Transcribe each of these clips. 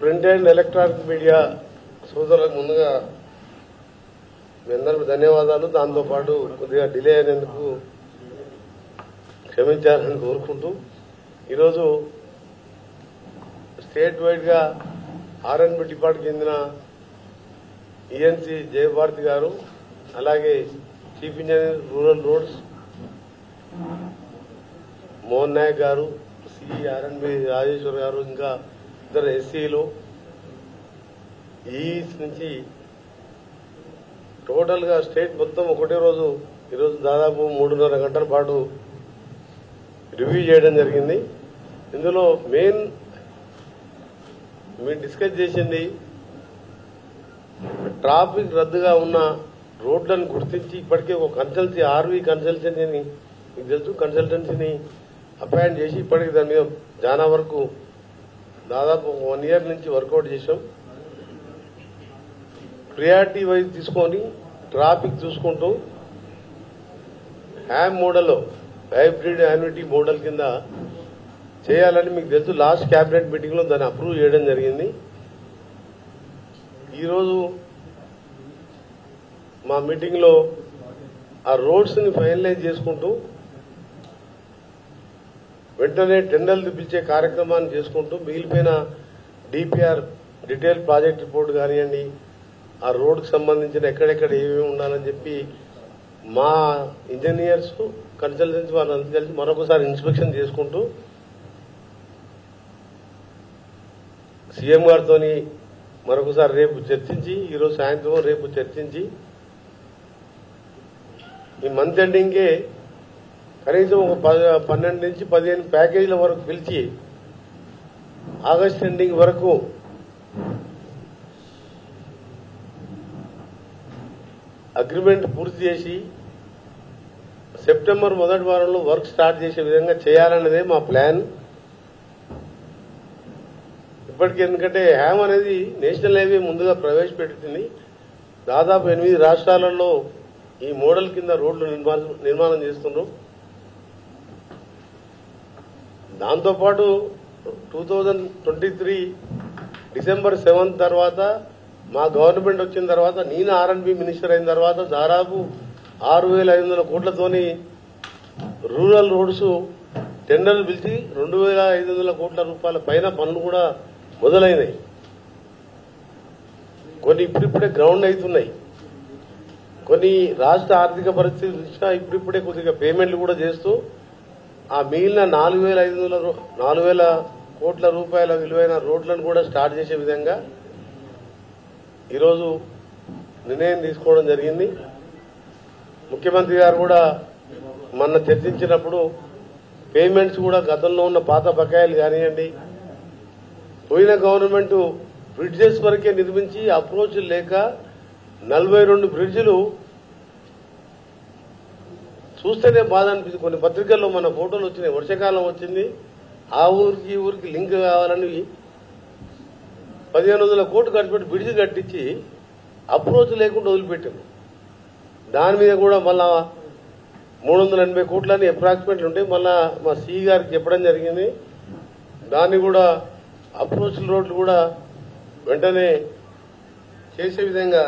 Print and electronic media సోదరులకు ముందుగా మీ అందరికీ ధన్యవాదాలు. దాంతోపాటు కొద్దిగా డిలే అయినందుకు క్షమించాలని కోరుకుంటూ ఈరోజు స్టేట్ వైడ్ గా ఆర్ఎన్బి డిపార్ట్మెంట్ చెందిన ఈఎన్సీ జయభారతి గారు, అలాగే chief engineer rural roads Mohan Nayak గారు, సిఈ ఆర్ఎన్బి రాజేశ్వర్ గారు, ఇంకా ఇద్దరు ఎస్సీలు ఈస్ నుంచి టోటల్ గా స్టేట్ మొత్తం ఒకటే రోజు ఈరోజు దాదాపు 3.5 గంటల పాటు రివ్యూ చేయడం జరిగింది. ఇందులో మెయిన్ మేము డిస్కస్ చేసింది ట్రాఫిక్ రద్దుగా ఉన్న రోడ్లను గుర్తించి ఇప్పటికే ఒక కన్సల్టెన్సీ ఆర్వీ కన్సల్టెన్సీని మీకు తెలుసు కన్సల్టెన్సీని అపాయింట్ చేసి ఇప్పటికి దాని మీద చాలా వరకు దాదాపు 1 ఇయర్ నుంచి వర్కౌట్ చేశాం. ప్రియారిటీ వైజ్ తీసుకొని ట్రాఫిక్ చూసుకుంటూ HAM model hybrid annuity model కింద చేయాలని మీకు తెలుసు లాస్ట్ క్యాబినెట్ మీటింగ్ లో దాన్ని అప్రూవ్ చేయడం జరిగింది. ఈరోజు మా మీటింగ్ లో ఆ రోడ్స్ ని ఫైనలైజ్ చేసుకుంటూ వెంటనే టెండర్లు పిలిచే కార్యక్రమాన్ని చేసుకుంటూ మిగిలిపోయిన డిపిఆర్ డీటెయిల్ ప్రాజెక్ట్ రిపోర్ట్ కానివ్వండి, ఆ రోడ్కు సంబంధించిన ఎక్కడెక్కడ ఏమేమి ఉండాలని చెప్పి మా ఇంజనీర్స్ కన్సల్టెన్సీ వాళ్ళంతా కలిసి మరొకసారి ఇన్స్పెక్షన్ చేసుకుంటూ సీఎం గారితో మరొకసారి రేపు చర్చించి ఈరోజు సాయంత్రం రేపు చర్చించి ఈ మంత్ ఎండింగే కనీసం ఒక 12 నుంచి 15 ప్యాకేజీల వరకు పిలిచి ఆగస్ట్ ఎండింగ్ వరకు అగ్రిమెంట్ పూర్తి చేసి సెప్టెంబర్ మొదటి వారంలో వర్క్ స్టార్ట్ చేసే విధంగా చేయాలన్నదే మా ప్లాన్. ఇప్పటికీ ఎందుకంటే హ్యామ్ అనేది నేషనల్ హైవే ముందుగా ప్రవేశపెట్టింది. దాదాపు 8 రాష్ట్రాలలో ఈ మోడల్ కింద రోడ్లు నిర్మాణం చేస్తున్నాం. దాంతోపాటు 2023 డిసెంబర్ 7 తర్వాత మా గవర్నమెంట్ వచ్చిన తర్వాత నేను ఆర్ఎన్బి మినిస్టర్ అయిన తర్వాత దాదాపు 6,500 కోట్లతోని రూరల్ రోడ్స్ టెండర్లు పిలిచి 2,500 కోట్ల రూపాయల పైన పనులు కూడా మొదలైనాయి. కొన్ని ఇప్పుడిప్పుడే గ్రౌండ్ అవుతున్నాయి. కొన్ని రాష్ట్ర ఆర్థిక పరిస్థితి దృష్ట్యా ఇప్పుడిప్పుడే కొద్దిగా పేమెంట్లు కూడా చేస్తూ ఆ మిగిలిన 4,000 కోట్ల రూపాయల విలువైన రోడ్లను కూడా స్టార్ట్ చేసే విధంగా ఈరోజు నిర్ణయం తీసుకోవడం జరిగింది. ముఖ్యమంత్రి గారు కూడా మొన్న చర్చించినప్పుడు పేమెంట్స్ కూడా గతంలో ఉన్న పాత బకాయిలు కానివ్వండి, పోయిన గవర్నమెంట్ బ్రిడ్జెస్ వరకే నిర్మించి అప్రోచ్ లేక 42 బ్రిడ్జిలు చూస్తేనే బాధ అనిపిస్తుంది. కొన్ని పత్రికల్లో మన ఫోటోలు వచ్చినాయి. వర్షాకాలం వచ్చింది, ఆ ఊరికి ఈ ఊరికి లింక్ కావాలని 1,500 కోట్లు ఖర్చు పెట్టి బ్రిడ్జి కట్టించి అప్రోచ్ లేకుండా వదిలిపెట్టింది. దాని మీద కూడా మళ్ళా 380 కోట్లని అప్రాక్సిమేట్లు ఉంటాయి. మళ్ళా మా సిఈ గారికి చెప్పడం జరిగింది. దాన్ని కూడా అప్రోచ్ రోడ్లు కూడా వెంటనే చేసే విధంగా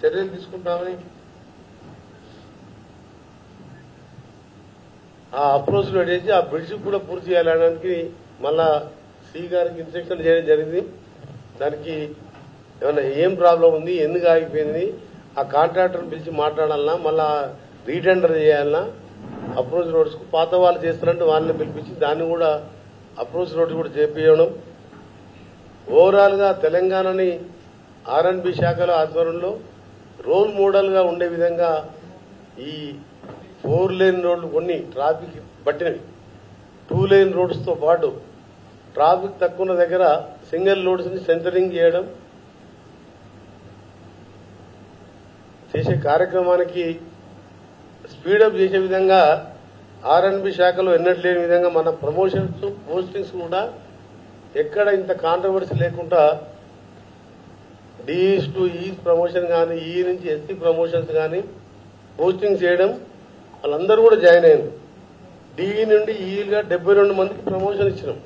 చర్యలు తీసుకుంటామని, ఆ అప్రోచ్ చేసి ఆ బ్రిడ్జ్ కూడా పూర్తి చేయాలనడానికి మళ్ళా సిఈ గారికి ఇన్స్ట్రక్షన్ చేయడం జరిగింది. దానికి ఏమన్నా ఏం ప్రాబ్లం ఉంది, ఎందుకు ఆగిపోయింది, ఆ కాంట్రాక్టర్ని పిలిచి మాట్లాడాలన్నా, మళ్ళా రీటెండర్ చేయాలన్నా, అప్రోచ్ రోడ్స్ పాత వాళ్ళు చేస్తారంటే వాళ్ళని పిలిపించి దాన్ని కూడా అప్రోచ్ రోడ్స్ కూడా చేపించడం. ఓవరాల్ గా తెలంగాణని ఆర్ఎన్బి శాఖల ఆధ్వర్యంలో రోల్ మోడల్ గా ఉండే విధంగా ఈ 4 లేన్ రోడ్లు కొన్ని ట్రాఫిక్ పట్టినవి 2 లేన్ రోడ్స్ తో పాటు ట్రాఫిక్ తక్కువ ఉన్న దగ్గర సింగిల్ రోడ్స్ ని సెంటరింగ్ చేయడం చేసే కార్యక్రమానికి స్పీడప్ చేసే విధంగా ఆర్ఎన్బి శాఖలో ఎన్నటి లేని విధంగా మన ప్రమోషన్స్ పోస్టింగ్స్ కూడా ఎక్కడ ఇంత కాంట్రవర్సీ లేకుండా డిఈస్ టు ఈ ప్రమోషన్ కానీ, ఈ నుంచి ఎస్సీ ప్రమోషన్స్ కానీ పోస్టింగ్స్ చేయడం, వాళ్ళందరూ కూడా జాయిన్ అయ్యారు. డిఈ నుండి ఈగా 72 మందికి ప్రమోషన్ ఇచ్చినాం.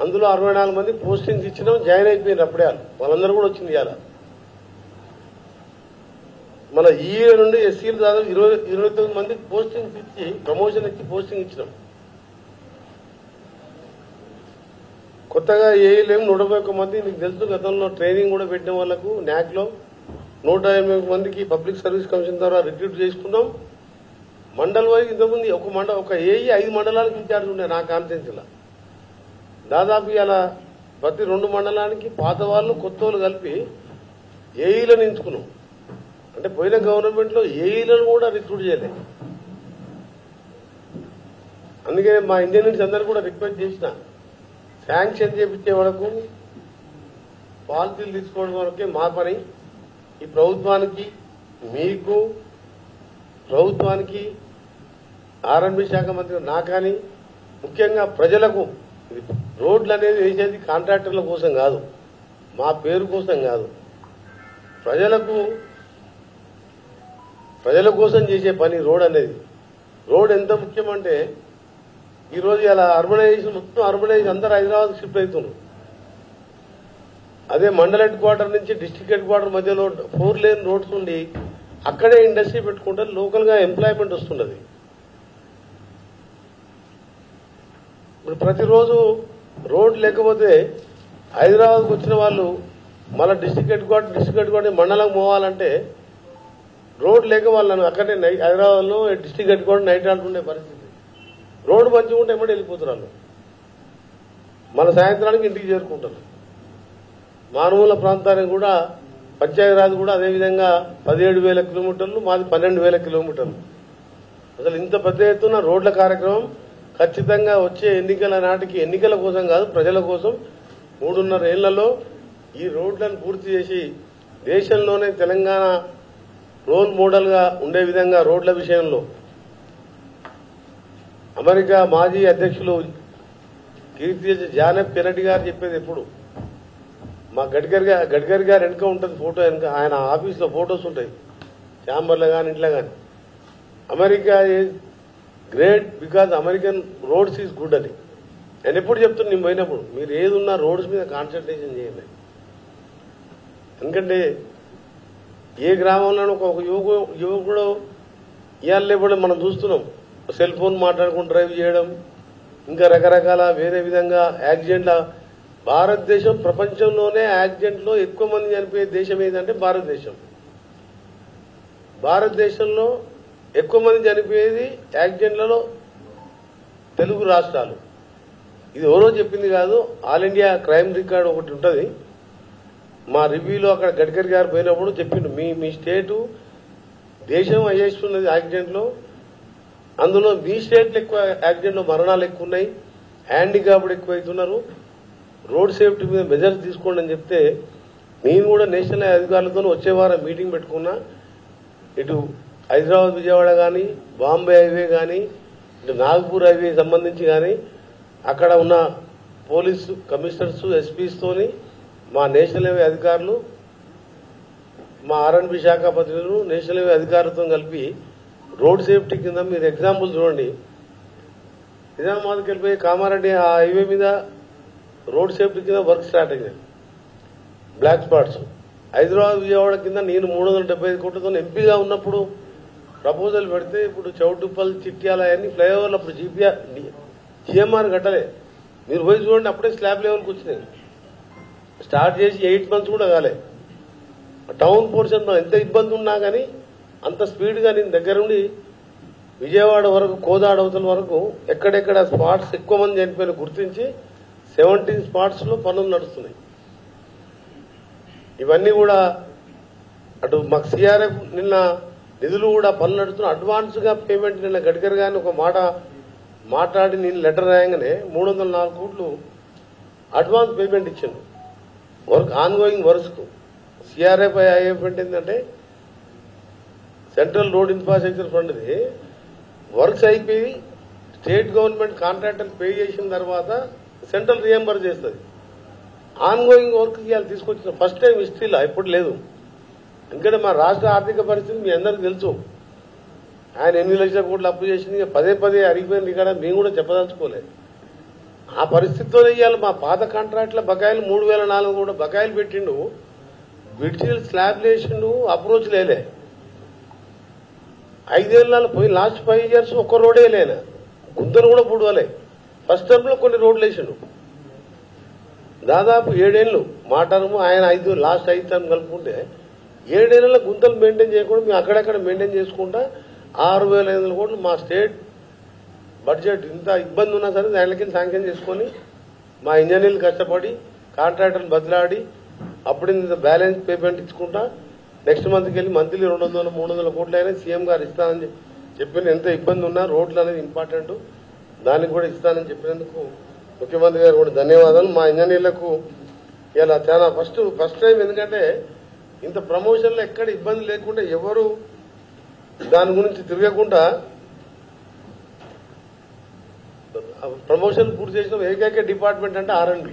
అందులో 64 మంది పోస్టింగ్స్ ఇచ్చినాం, జాయిన్ అయిపోయినారు అప్పుడే. వాళ్ళందరూ కూడా వచ్చింది ఇవాళ. మన ఈ నుండి ఎస్సీలు దాదాపు 29 మందికి పోస్టింగ్స్ ఇచ్చి ప్రమోషన్ ఇచ్చి పోస్టింగ్ ఇచ్చినాం. కొత్తగా ఏలేం 151 మంది మీకు తెలుసు. గతంలో ట్రైనింగ్ కూడా పెట్టిన వాళ్లకు న్యాక్లో 150 మందికి పబ్లిక్ సర్వీస్ కమిషన్ ద్వారా రిక్రూట్ చేసుకున్నాం. మండల్ వైజ్ ఇంతకుముందు ఒక ఏఈ 5 మండలాలకు ఇన్ఛార్జ్ ఉండే నా కాన్స్టిట్యున్సీలో. దాదాపు ఇలా ప్రతి 2 మండలానికి పాత వాళ్ళు కొత్త వాళ్ళు కలిపి ఏఈలను ఎంచుకున్నాం. అంటే పోయిన గవర్నమెంట్ లో ఏఈలను కూడా రిక్రూట్ చేయలేదు. అందుకే మా ఇంజనీర్స్ అందరూ కూడా రిక్వెస్ట్ చేసిన, శాంక్షన్ చేపించే వరకు పాలసీలు తీసుకోవడం వరకే మా పని. ఈ ప్రభుత్వానికి, మీకు, ప్రభుత్వానికి, ఆర్ఎండ్బి శాఖ మంత్రి నా కానీ ముఖ్యంగా ప్రజలకు రోడ్లు అనేది వేసేది కాంట్రాక్టర్ల కోసం కాదు, మా పేరు కోసం కాదు, ప్రజల కోసం చేసే పని రోడ్ అనేది. రోడ్ ఎంత ముఖ్యమంటే ఈరోజు ఇలా అర్బనైజేషన్ మొత్తం అందరూ హైదరాబాద్ షిఫ్ట్ అవుతున్నారు. అదే మండల్ హెడ్ క్వార్టర్ నుంచి డిస్టిక్ హెడ్ క్వార్టర్ మధ్యలో 4 లేన్ రోడ్స్ ఉండి అక్కడే ఇండస్ట్రీ పెట్టుకుంటే లోకల్ గా ఎంప్లాయ్మెంట్ వస్తున్నది. ఇప్పుడు ప్రతిరోజు రోడ్ లేకపోతే హైదరాబాద్కు వచ్చిన వాళ్ళు మళ్ళీ డిస్టిక్ హెడ్ క్వార్టర్ మండలం పోవాలంటే రోడ్ లేక వాళ్ళను అక్కడే హైదరాబాద్ లో డిస్టిక్ హెడ్ క్వార్టర్ నైట్ ఆడుతుండే పరిస్థితి. రోడ్డు మంచిగా ఉంటే ఎమ్మడి వెళ్ళిపోతున్నారు, మన సాయంత్రానికి ఇంటికి చేరుకుంటారు. మారుమూల ప్రాంతానికి కూడా పంచాయతీరాజ్ కూడా అదేవిధంగా 17,000 కిలోమీటర్లు, మాది 12,000 కిలోమీటర్లు. అసలు ఇంత పెద్ద ఎత్తున రోడ్ల కార్యక్రమం ఖచ్చితంగా వచ్చే ఎన్నికల నాటికి, ఎన్నికల కోసం కాదు ప్రజల కోసం 3.5 ఏళ్లలో ఈ రోడ్లను పూర్తి చేసి దేశంలోనే తెలంగాణ రోల్ మోడల్ గా ఉండే విధంగా రోడ్ల విషయంలో అమెరికా మాజీ అధ్యక్షులు కీర్తి జానెఫ్ కెనడీ గారు చెప్పేది ఎప్పుడు, మా గడ్కరీ గారు వెనుక ఉంటుంది ఫోటో, వెనుక ఆయన ఆఫీస్లో ఫోటోస్ ఉంటాయి ఛాంబర్లో కానీ ఇంట్లో కానీ. America is great because American roads is good అని నేను ఎప్పుడు చెప్తున్నా. నేను పోయినప్పుడు మీరు ఏది ఉన్నా రోడ్స్ మీద కాన్సన్ట్రేషన్ చేయండి. ఎందుకంటే ఏ గ్రామంలో ఒక యువకుడు ఇవాళ లేకపోతే మనం చూస్తున్నాం సెల్ ఫోన్ మాట్లాడుకుని డ్రైవ్ చేయడం, ఇంకా రకరకాల వేరే విధంగా యాక్సిడెంట్ల. భారతదేశం ప్రపంచంలోనే యాక్సిడెంట్లో ఎక్కువ మంది చనిపోయే దేశం ఏదంటే భారతదేశం. భారతదేశంలో ఎక్కువ మంది చనిపోయేది యాక్సిడెంట్లలో తెలుగు రాష్ట్రాలు. ఇది ఎవరో చెప్పింది కాదు, ఆల్ ఇండియా క్రైమ్ రికార్డ్ ఒకటి ఉంటుంది. మా రివ్యూలో అక్కడ గడ్కరీ గారు పోయినప్పుడు చెప్పిండు, మీ స్టేటు దేశం అయ్యేస్తున్నది యాక్సిడెంట్లో, అందులో మీ స్టేట్లో ఎక్కువ యాక్సిడెంట్లో మరణాలు ఎక్కువ ఉన్నాయి, హ్యాండిక్యాప్డ్ ఎక్కువ అవుతున్నారు, రోడ్ సేఫ్టీ మీద మెజర్స్ తీసుకోండి అని చెప్తే నేను కూడా నేషనల్ అధికారులతో వచ్చే వారం మీటింగ్ పెట్టుకున్నా. ఇటు హైదరాబాద్ విజయవాడ కానీ, బాంబే హైవే కానీ, ఇటు నాగపూర్ హైవే సంబంధించి కానీ అక్కడ ఉన్న పోలీసు కమిషనర్స్, ఎస్పీస్తోని, మా నేషనల్ హైవే అధికారులు, మా ఆర్ఎండ్బి శాఖ మంత్రులు, నేషనల్ హైవే అధికారులతో కలిపి రోడ్ సేఫ్టీ కింద మీరు ఎగ్జాంపుల్ చూడండి. నిజామాబాద్కి వెళ్ళిపోయి కామారెడ్డి ఆ హైవే మీద రోడ్ సేఫ్టీ కింద వర్క్ స్టార్ట్ అయింది. బ్లాక్ స్పాట్స్ హైదరాబాద్ విజయవాడ కింద నేను 375 కోట్లతో ఎంపీగా ఉన్నప్పుడు ప్రపోజల్ పెడితే ఇప్పుడు చౌటుప్పల్, చిట్యాల అన్ని ఫ్లైఓవర్లు అప్పుడు జిఎంఆర్ కట్టలే. మీరు పోయి చూడండి, అప్పుడే స్లాబ్ లెవెల్కి వచ్చినాయి. స్టార్ట్ చేసి 8 మంత్స్ కూడా కాలే. టౌన్ పోర్షన్లో ఎంత ఇబ్బంది ఉన్నా కానీ అంత స్పీడ్గా నేను దగ్గరుండి విజయవాడ వరకు, కోదాడ అవతల వరకు ఎక్కడెక్కడ స్పాట్స్ ఎక్కువ మంది చనిపోయిన గుర్తించి 17 స్పాట్స్ లో పనులు నడుస్తున్నాయి. ఇవన్నీ కూడా అటు మాకు సిఆర్ఎఫ్ నిన్న నిధులు కూడా పనులు నడుస్తున్నాయి. అడ్వాన్స్ గా పేమెంట్ నిన్న గడ్కరీ గారిని ఒక మాట మాట్లాడి నేను లెటర్ రాయంగానే 304 కోట్లు అడ్వాన్స్ పేమెంట్ ఇచ్చిండు వర్క్ ఆన్గోయింగ్ వర్క్స్ కు. సిఆర్ఎఫ్ ఐఎఫ్ అంటే ఏంటంటే central road infrastructure fund. Works అయిపోయి స్టేట్ గవర్నమెంట్ కాంట్రాక్టర్ పే చేసిన తర్వాత సెంట్రల్ రియంబర్ చేస్తుంది. ఆన్గోయింగ్ వర్క్ ఇవాళ తీసుకొచ్చిన ఫస్ట్ టైం హిస్టరీలో, ఎప్పుడు లేదు. ఎందుకంటే మా రాష్ట్ర ఆర్థిక పరిస్థితి మీ అందరికీ తెలుసు. ఆయన 8 లక్షల కోట్లు అప్పు చేసింది, పదే అరిగిపోయింది ఇక్కడ, మేము కూడా చెప్పదలుచుకోలేదు. ఆ పరిస్థితితో ఇవ్వాలి. మా పాత కాంట్రాక్ట్ల బకాయిలు 3,400 కూడా బకాయిలు పెట్టిండు, బ్రిడ్జిలు స్లాబ్ వేసిండు, అప్రోచ్ లేలే. 5 ఏళ్ళ పోయి లాస్ట్ 5 years ఒక్క రోడే లేనా, గుంతలు కూడా పుడవలే. ఫస్ట్ టర్మ్ లో కొన్ని రోడ్లు వేసిండు. దాదాపు 7 ఏళ్ళు మా టర్మ్, ఆయన లాస్ట్ 5 టర్మ్ కలుపుకుంటే 7 ఏళ్ల గుంతలు మెయింటైన్ చేయకుండా మేము అక్కడక్కడ మెయింటైన్ చేసుకుంటా 6,500 కోట్లు మా స్టేట్ బడ్జెట్ ఇంత ఇబ్బంది ఉన్నా సరే దానికి శాంక్షన్ చేసుకుని మా ఇంజనీర్లు కష్టపడి కాంట్రాక్టర్లు బదిలాడి అప్పుడు ఇంత బ్యాలెన్స్ పేమెంట్ ఇచ్చుకుంటా నెక్స్ట్ మంత్కి వెళ్ళి మంత్లీ 200-300 కోట్లు అయినా సీఎం గారు ఇస్తానని చెప్పిన. ఎంత ఇబ్బంది ఉన్నా రోడ్లు అనేది ఇంపార్టెంట్, దానికి కూడా ఇస్తానని చెప్పినందుకు ముఖ్యమంత్రి గారు కూడా ధన్యవాదాలు. మా ఇంజనీర్లకు ఇలా చాలా ఫస్ట్ టైం, ఎందుకంటే ఇంత ప్రమోషన్లో ఎక్కడ ఇబ్బంది లేకుండా ఎవరు దాని గురించి తిరగకుండా ప్రమోషన్ పూర్తి చేసిన ఏకైక డిపార్ట్మెంట్ అంటే R&B.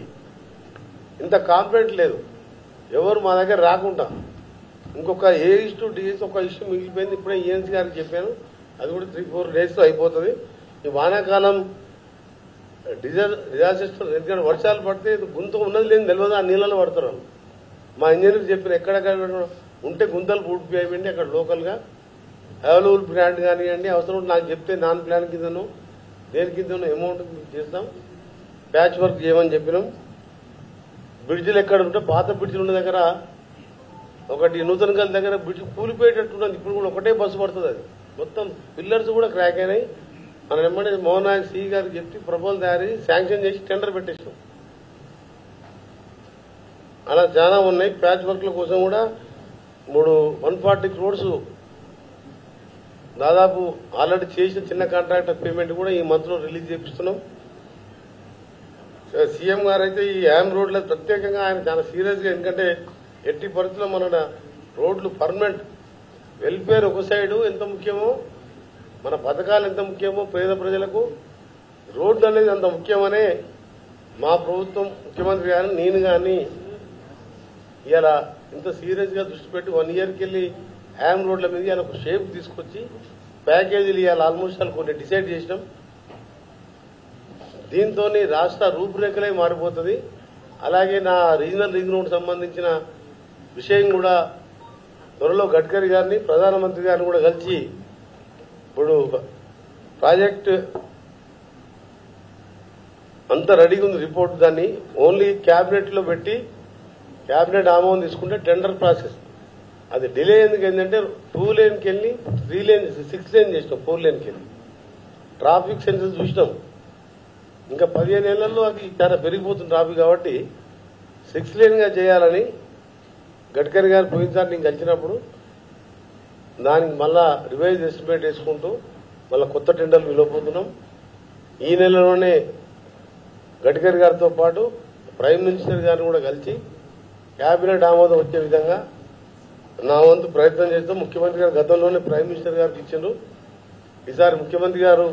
ఇంత కాంప్లైంట్ లేదు, ఎవరు మా దగ్గర రాకుండా. ఇంకొక A/DS ఒక ఇష్యూ మిగిలిపోయింది, ఇప్పుడే ENC గారికి చెప్పాను, అది కూడా 3-4 days అయిపోతుంది. ఈ వానాకాలం డిజాస్టర్, ఎందుకంటే వర్షాలు పడితే గుంత ఉన్నది లేని తెలియదు, ఆ నీళ్ళలో పడుతున్నారు. మా ఇంజనీర్ చెప్పిన ఎక్కడెక్కడ ఉంటే గుంతలు పూర్తిపోయింది అక్కడ లోకల్గా అవైలబుల్ ప్లాంట్ కానివ్వండి, అవసరం నాకు చెప్తే నాన్ ప్లాన్ కిందను దేని కిందను అమౌంట్ చేస్తాం, ప్యాచ్ వర్క్ చేయమని చెప్పినాం. బ్రిడ్జిలు ఎక్కడ ఉంటే పాత బ్రిడ్జిలు ఉన్న దగ్గర ఒకటి నూతన గల్ దగ్గర బ్రిడ్జ్ కూలిపోయేటట్టున్నది. ఇప్పుడు కూడా ఒకటే బస్సు పడుతుంది, అది మొత్తం పిల్లర్స్ కూడా క్రాక్ అయినాయి. మనం వెంబడి మోహన్ నాయక్ సి గారికి చెప్పి ప్రపోజల్ తయారీ శాంక్షన్ చేసి టెండర్ పెట్టేసాం. అలా చాలా ఉన్నాయి. ప్యాచ్ వర్క్ల కోసం కూడా 140 crores దాదాపు ఆల్రెడీ చేసిన చిన్న కాంట్రాక్టర్ పేమెంట్ కూడా ఈ మంత్ లో రిలీజ్ చేపిస్తున్నాం. సీఎం గారు అయితే ఈ యామ్ రోడ్ల ప్రత్యేకంగా ఆయన చాలా సీరియస్ గా, ఎందుకంటే ఎట్టి పరిస్థితుల్లో మన రోడ్లు పర్మనెంట్ వెల్ఫేర్ ఒక సైడు ఎంత ముఖ్యమో, మన పథకాలు ఎంత ముఖ్యమో పేద ప్రజలకు రోడ్డు అనేది అంత ముఖ్యమనే మా ప్రభుత్వం ముఖ్యమంత్రి గారు నేను కానీ ఇలా ఇంత సీరియస్ గా దృష్టి పెట్టి 1 yearకి వెళ్ళి యామ్ రోడ్ల మీద ఇలా ఒక షేప్ తీసుకొచ్చి ప్యాకేజీలు ఇవాళ ఆల్మోస్ట్ కొన్ని డిసైడ్ చేసినాం. దీంతో రాష్ట్ర రూపురేఖలే మారిపోతుంది. అలాగే నా రీజనల్ రింగ్ రోడ్ సంబంధించిన విషయం కూడా త్వరలో గడ్కరీ గారిని ప్రధానమంత్రి గారిని కూడా కలిసి, ఇప్పుడు ప్రాజెక్ట్ అంతా రెడీగా ఉంది రిపోర్ట్, దాన్ని ఓన్లీ క్యాబినెట్ లో పెట్టి క్యాబినెట్ ఆమోదం తీసుకుంటే టెండర్ ప్రాసెస్ అది డిలే ఎందుకు ఏంటంటే 2 laneకి వెళ్ళి 3 lane 6 lane చేసినాం, 4 laneకి వెళ్ళి ట్రాఫిక్ సెన్సెస్ చూసినాం. ఇంకా 15 ఏళ్లలో అది చాలా పెరిగిపోతుంది ట్రాఫిక్, కాబట్టి 6 lane గా చేయాలని గడ్కరీ గారు పోయినసారి నేను కలిసినప్పుడు దానికి మళ్ళా రివైజ్ ఎస్టిమేట్ వేసుకుంటూ మళ్ళా కొత్త టెండర్లు విలువపోతున్నాం. ఈ నెలలోనే గడ్కరీ గారితో పాటు ప్రైమ్ మినిస్టర్ గారిని కూడా కలిసి కేబినెట్ ఆమోదం వచ్చే విధంగా నా వంతు ప్రయత్నం చేస్తాం. ముఖ్యమంత్రి గారు గతంలోనే ప్రైమ్ మినిస్టర్ గారికి ఇచ్చారు. ఈసారి ముఖ్యమంత్రి గారు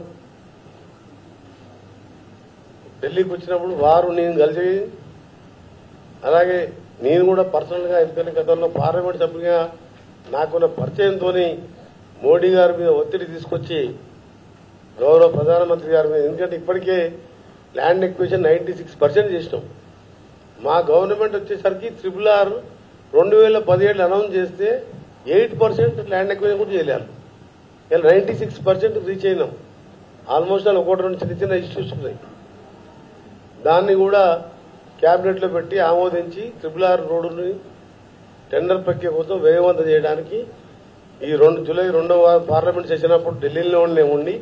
ఢిల్లీకి వచ్చినప్పుడు వారు నేను కలిసి, అలాగే నేను కూడా పర్సనల్ గా ఎందుకంటే గతంలో పార్లమెంట్ సభ్యుగా నాకున్న పరిచయంతో మోడీ గారి మీద ఒత్తిడి తీసుకొచ్చి గౌరవ ప్రధానమంత్రి గారి మీద, ఎందుకంటే ఇప్పటికే ల్యాండ్ ఎక్విజిషన్ 96% చేసినాం. మా గవర్నమెంట్ వచ్చేసరికి RRR 2017 అనౌన్స్ చేస్తే 8% ల్యాండ్ ఎక్విజిషన్ కూడా చేయలేరు. ఇలా 96% రీచ్ అయినాం. ఆల్మోస్ట్ అని 1-2 చిన్న చిన్న ఇష్యూస్ ఉన్నాయి, దాన్ని కూడా క్యాబినెట్ లో పెట్టి ఆమోదించి RRR రోడ్డుని టెండర్ ప్రక్రియ కోసం వేగవంతం చేయడానికి ఈ జూలై 2వ పార్లమెంట్ సెషన్ అప్పుడు ఢిల్లీలోనే ఉండి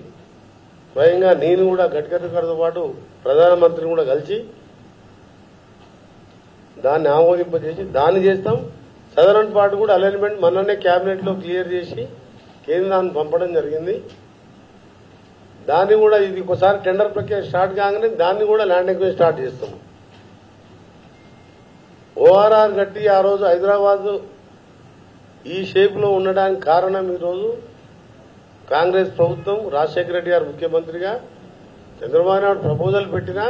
స్వయంగా నేను కూడా గడ్కరీ గారితో పాటు ప్రధానమంత్రిని కూడా కలిసి దాన్ని ఆమోదింపజేసి దాన్ని చేస్తాం. సదరన్ పార్ట్ కూడా అలైన్మెంట్ మననే క్యాబినెట్ లో క్లియర్ చేసి కేంద్రాన్ని పంపడం జరిగింది. దాన్ని కూడా ఇది ఒకసారి టెండర్ ప్రక్రియ స్టార్ట్ కాగానే దాన్ని కూడా ల్యాండ్ ఎక్విజిషన్ స్టార్ట్ చేస్తాం. ORR కట్టి ఆ రోజు హైదరాబాద్ ఈ షేప్ లో ఉండడానికి కారణం ఈరోజు కాంగ్రెస్ ప్రభుత్వం, రాజశేఖర రెడ్డి గారు ముఖ్యమంత్రిగా, చంద్రబాబు నాయుడు ప్రపోజల్ పెట్టినా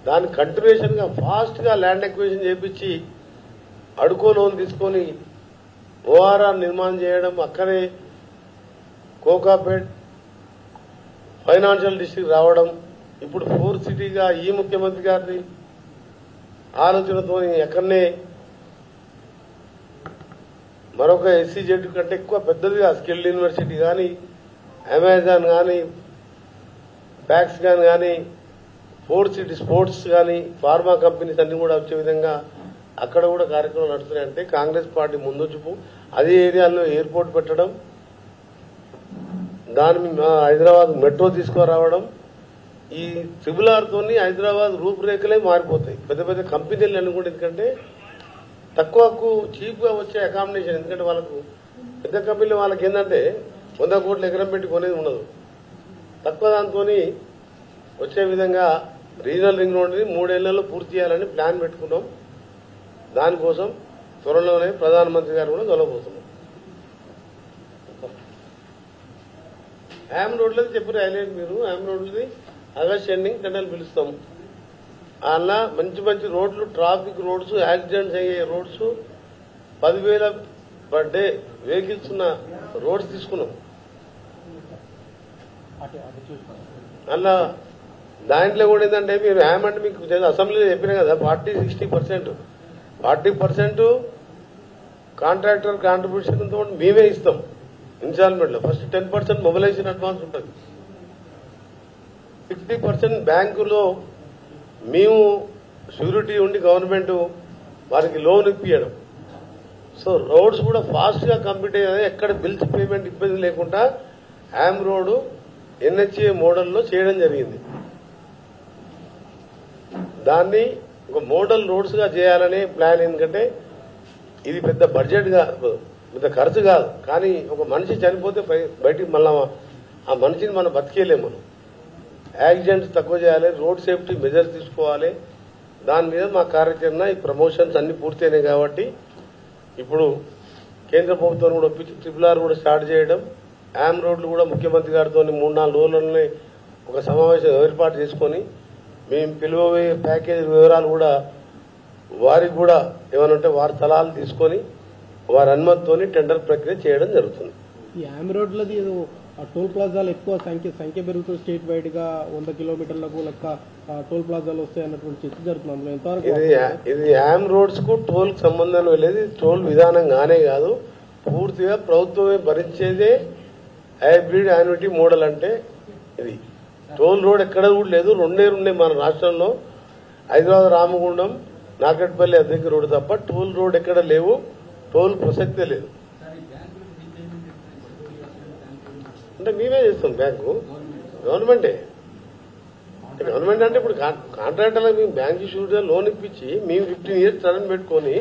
దాని కంటిన్యూషన్ గా ఫాస్ట్ గా ల్యాండ్ ఎక్విజిషన్ చేపించి అడుకో లోన్ తీసుకొని ORR నిర్మాణం చేయడం, అక్కడే కోకాపేట్ ఫైనాన్షియల్ డిస్ట్రిక్ట్ రావడం, ఇప్పుడు 4 సిటీగా ఈ ముఖ్యమంత్రి గారి ఆలోచనతో ఎక్కడనే మరొక SEZ కంటే ఎక్కువ పెద్దదిగా స్కిల్డ్ యూనివర్సిటీ కానీ, అమెజాన్ కానీ, ప్యాక్స్ కానీ, 4 సిటీ స్పోర్ట్స్ కానీ, ఫార్మా కంపెనీస్ అన్ని కూడా వచ్చే విధంగా అక్కడ కూడా కార్యక్రమాలు నడుస్తున్నాయంటే కాంగ్రెస్ పార్టీ ముందు చూపు. అదే ఏరియాలో ఎయిర్పోర్ట్ పెట్టడం, దాని హైదరాబాద్ మెట్రో తీసుకురావడం, ఈ RRR తోని హైదరాబాద్ రూపురేఖలే మారిపోతాయి. పెద్ద పెద్ద కంపెనీలు అన్ని కూడా ఎందుకంటే తక్కువకు చీప్ గా వచ్చే అకామిడేషన్. ఎందుకంటే వాళ్ళకు పెద్ద కంపెనీలు వాళ్ళకి ఏంటంటే 100 కోట్ల ఎకరం పెట్టి కొనేది ఉండదు. తక్కువ దాంతో వచ్చే విధంగా రీజనల్ రింగ్ రోడ్ని 3 ఏళ్లలో పూర్తి చేయాలని ప్లాన్ పెట్టుకున్నాం. దానికోసం త్వరలోనే ప్రధానమంత్రి గారు కూడా కలవబోతున్నాం. హ్యామ్ రోడ్లది చెప్పారు హైలైట్ మీరు. హ్యామ్ రోడ్లది ఆగస్ట్ ఎండింగ్ టెండర్లు పిలుస్తాం. అలా మంచి మంచి రోడ్లు, ట్రాఫిక్ రోడ్స్, యాక్సిడెంట్స్ అయ్యే రోడ్స్, 10,000 పర్ డే వెహికల్స్ ఉన్న రోడ్స్ తీసుకున్నాం. అలా దాంట్లో కూడా ఏంటంటే మీరు హ్యామ్ అంటే మీకు అసెంబ్లీలో చెప్పినా కదా 40-60%. 40% కాంట్రాక్టర్ కాంట్రిబ్యూషన్ తో మేమే ఇస్తాం ఇన్స్టాల్మెంట్ లో. ఫస్ట్ 10% మొబిలైజేషన్ అడ్వాన్స్ ఉంటుంది. 60% బ్యాంకులో మేము షూరిటీ ఉండి గవర్నమెంట్ వారికి లోన్ ఇప్పించడం. సో రోడ్స్ కూడా ఫాస్ట్ గా కంప్లీట్ అయ్యాయి. ఎక్కడ బిల్స్ పేమెంట్ ఇబ్బంది లేకుండా హ్యామ్ రోడ్ NHA మోడల్లో చేయడం జరిగింది. దాన్ని ఒక మోడల్ రోడ్స్ గా చేయాలనే ప్లాన్. ఎందుకంటే ఇది పెద్ద బడ్జెట్ కాదు, పెద్ద ఖర్చు కాదు. కానీ ఒక మనిషి చనిపోతే బయటికి మళ్ళా ఆ మనిషిని మనం బతికేయలేము. మనం యాక్సిడెంట్స్ తక్కువ చేయాలి, రోడ్ సేఫ్టీ మెజర్స్ తీసుకోవాలి. దాని మీద మా కార్యాచరణ, ఈ ప్రమోషన్స్ అన్ని పూర్తయినాయి. కాబట్టి ఇప్పుడు కేంద్ర ప్రభుత్వం కూడా ఒప్పించి RRR కూడా స్టార్ట్ చేయడం, హ్యామ్ రోడ్లు కూడా ముఖ్యమంత్రి గారితో 3-4 రోజుల్లోనే ఒక సమావేశం ఏర్పాటు చేసుకుని మేము పిలువబోయే ప్యాకేజీ వివరాలు కూడా వారికి కూడా ఏమనంటే వారి సలహాలు తీసుకొని వారి అనుమతితోని టెండర్ ప్రక్రియ చేయడం జరుగుతుంది. ఈ హ్యామ్ రోడ్లది టోల్ ప్లాజాలు ఎక్కువ సంఖ్య పెరుగుతుంది. స్టేట్ వైడ్ గా 100 కిలోమీటర్లకు లెక్క టోల్ ప్లాజాలు వస్తాయి అన్నటువంటి చర్చ జరుగుతుంది. ఎంతవరకు ఇది హ్యామ్ రోడ్స్ కు టోల్ సంబంధం లేదు. టోల్ విధానంగానే కాదు, పూర్తిగా ప్రభుత్వమే భరించేదే హైబ్రిడ్ యాన్యుటీ మోడల్. అంటే ఇది టోల్ రోడ్ ఎక్కడ కూడా లేదు. 2 ఉన్నాయి మన రాష్ట్రంలో, హైదరాబాద్ రామగుండం, నాగట్పల్లి అద్దెకి రోడ్డు తప్ప టోల్ రోడ్ ఎక్కడ లేవు. టోల్ ప్రసక్తే లేదు. అంటే మేమే చేస్తాం. బ్యాంకు గవర్నమెంటే. గవర్నమెంట్ అంటే ఇప్పుడు కాంట్రాక్టర్లకు మేము బ్యాంక్ ఇష్యూగా లోన్ ఇప్పించి మేము 15 years టర్న్ పెట్టుకుని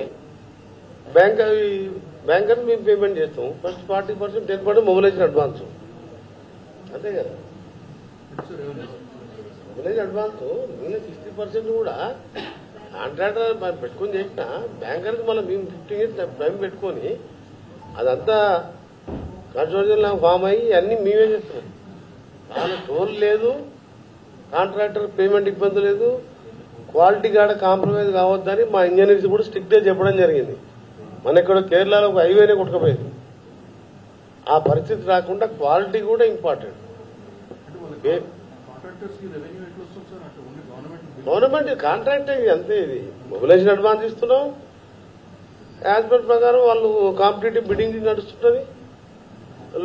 బ్యాంకర్ మేము పేమెంట్ చేస్తాం. First 40%, 10% mobilisation advance. అంతే కదా, మొబిలైజేషన్ అడ్వాన్స్. మిగిలిన 60% కూడా కాంట్రాక్టర్ పెట్టుకుని చేసిన బ్యాంకర్కి మళ్ళీ మేము 15 years టైం పెట్టుకొని అదంతా కన్స్ట్రక్షన్ ఫామ్ అయ్యి అన్ని మేమే చేస్తున్నాం. వాళ్ళ టోల్ లేదు, కాంట్రాక్టర్ పేమెంట్ ఇబ్బంది లేదు, క్వాలిటీ కాడ కాంప్రమైజ్ కావద్దని మా ఇంజనీర్స్ కూడా స్ట్రిక్ట్ గా చెప్పడం జరిగింది. మన ఇక్కడ కేరళలో ఒక హైవేనే కొట్టుకుపోయింది. ఆ పరిస్థితి రాకుండా క్వాలిటీ కూడా ఇంపార్టెంట్. గవర్నమెంట్ కాంట్రాక్ట్ అంతే. ఇది మొబిలైజేషన్ అడ్వాన్స్ ఇస్తున్నాం. యాజ్ పర్ ప్రకారం వాళ్ళు కాంపిటేటివ్ బిడ్డింగ్ నడుస్తుంటది.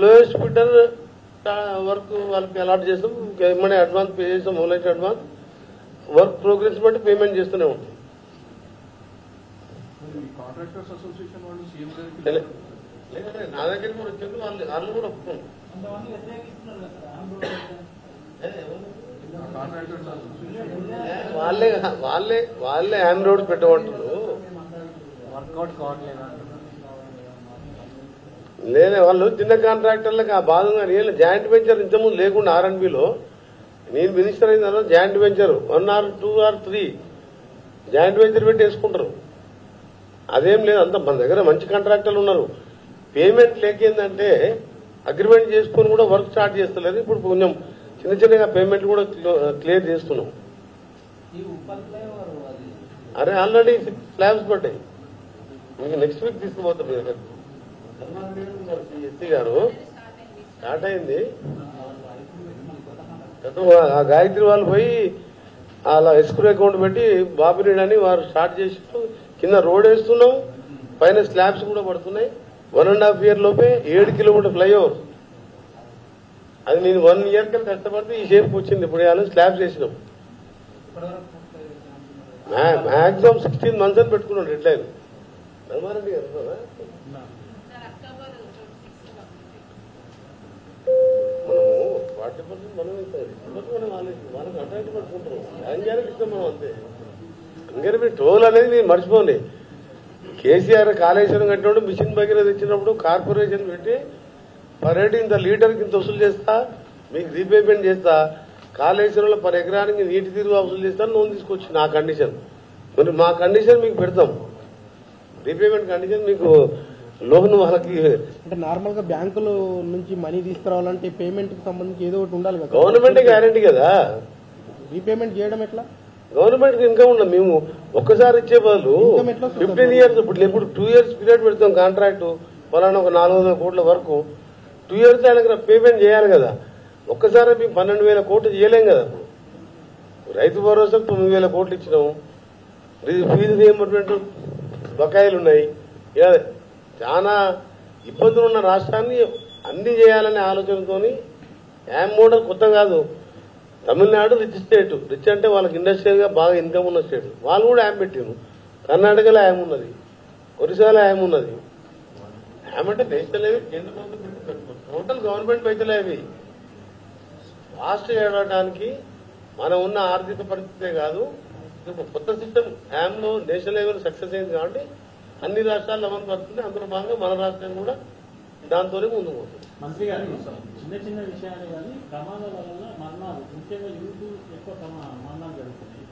లోయెస్ట్ బిడ్డర్ వర్క్ వాళ్ళకి అలాట్ చేస్తాం. ఏమైనా అడ్వాన్స్ పే చేస్తాం. మొబిలైజేషన్ అడ్వాన్స్ వర్క్ ప్రోగ్రెస్ బట్టి పేమెంట్ చేస్తూనే ఉంటాం. నా దగ్గర కూడా వచ్చింది. వాళ్ళు కూడా ఒప్పుకోండి. వాళ్ళే హ్యామ్ రోడ్ పెట్టమంటున్నారు. లేదే వాళ్ళు చిన్న కాంట్రాక్టర్లకు ఆ భాగంగా నేను జాయింట్ వెంచర్ ఇంతకుముందు లేకుండా R&Bలో నేను మినిస్టర్ అయిన తర్వాత joint venture 1 or 2 or 3 joint venture పెట్టి వేసుకుంటారు. అదేం లేదు. అంత మన దగ్గర మంచి కాంట్రాక్టర్లు ఉన్నారు. పేమెంట్ లేకేందంటే అగ్రిమెంట్ చేసుకుని కూడా వర్క్ స్టార్ట్ చేస్తలేదు. ఇప్పుడు కొంచెం చిన్నగా పేమెంట్ కూడా క్లియర్ చేస్తున్నాం. అరే ఆల్రెడీ 6 స్లాబ్స్ పడ్డాయి. మీకు నెక్స్ట్ వీక్ తీసుకుపోతాం. ఎస్సీ గారు స్టార్ట్ అయింది. ఆ గాయత్రి వాళ్ళు పోయి అలా ఎస్క్రూ అకౌంట్ పెట్టి బాబినీడ్ అని వారు స్టార్ట్ చేసి కింద రోడ్ వేస్తున్నాం, పైన స్లాబ్స్ కూడా పడుతున్నాయి. 1.5 year లోపే 7 kilometer ఫ్లైఓవర్. అది నేను 1 year కన్నా కష్టపడితే ఈ షేప్ వచ్చింది. ఇప్పుడు ఇవాళ స్లాబ్స్ వేసినాం. మాక్సిమం 16 months అని పెట్టుకున్నాం డెడ్ లైన్. ధర్మారెడ్డి గారు మనము 40% మనం వాళ్ళకి అట్రాక్ట్ పట్టుకుంటాం. గ్యారెంటీ ఇస్తాం మనం అంతే. అందుకని టోల్ అనేది నేను మర్చిపోండి. కేసీఆర్ కాళేశ్వరం కట్టినప్పుడు మిషన్ భగీరథ తెచ్చినప్పుడు కార్పొరేషన్ పెట్టి పర్ హెడ్ ఇంత లీటర్కి ఇంత వసూలు చేస్తా, మీకు రీపేమెంట్ చేస్తా, కాళేశ్వరంలో పర్ ఎకరానికి నీటి తీరు వసూలు చేస్తాను లోన్ తీసుకొచ్చి నా కండిషన్. మరి మా కండిషన్ మీకు పెడతాం, రీపేమెంట్ కండిషన్ మీకు లోన్ వాళ్ళకి. అంటే నార్మల్ గా బ్యాంకుల నుంచి మనీ తీసుకురావాలంటే పేమెంట్ కి సంబంధించి ఏదో ఒకటి ఉండాలి కదా. గవర్నమెంట్ గ్యారెంటీ కదా. రీపేమెంట్ చేయడం ఎట్లా? గవర్నమెంట్ ఇన్కమ్ ఉండదు. మేము ఒక్కసారి ఇచ్చే బదులు 15 years ఇప్పుడు 2 years పీరియడ్ పెడతాం కాంట్రాక్ట్. ఫలానా ఒక 400 కోట్ల వరకు 2 years ఆయనకు పేమెంట్ చేయాలి కదా. ఒక్కసారి మేము 12,000 కోట్లు చేయలేం కదా. రైతు భరోసా 9,000 కోట్లు ఇచ్చినాము. ఫీజు రీయింబర్స్మెంట్ బకాయిలు ఉన్నాయి. చాలా ఇబ్బందులు ఉన్న రాష్ట్రాన్ని అన్ని చేయాలనే ఆలోచనతోని యామ్ మోడల్ కొత్త కాదు. Tamil Nadu rich state. రిచ్ అంటే వాళ్ళకి ఇండస్ట్రియల్ గా బాగా ఇన్కమ్ ఉన్న స్టేట్. వాళ్ళు కూడా యామ్ పెట్టిండ్రు. కర్ణాటకలో యామ్ ఉన్నది, ఒరిస్సాలో యామ్ ఉన్నది. యామ్ అంటే నేషనల్ లెవెల్ కేంద్ర ప్రభుత్వం టోటల్ గవర్నమెంట్ పైసలే అవి. ఫాస్ట్ చేయడానికి మనం ఉన్న ఆర్థిక పరిస్థితే కాదు, కొత్త సిస్టమ్ యామ్ లో నేషనల్ లెవెల్ సక్సెస్ అయింది కాబట్టి అన్ని రాష్ట్రాలు అమలు పడుతుంది. అందులో భాగంగా మన రాష్ట్రం కూడా దాంతోనే ముందుకు పోతుంది. మంత్రి గారు చిన్న చిన్న విషయాలు కానీ ప్రమాదాల వల్ల మరణాలు, ముఖ్యంగా యూత్ ఎక్కువ మరణాలు జరుగుతున్నాయి.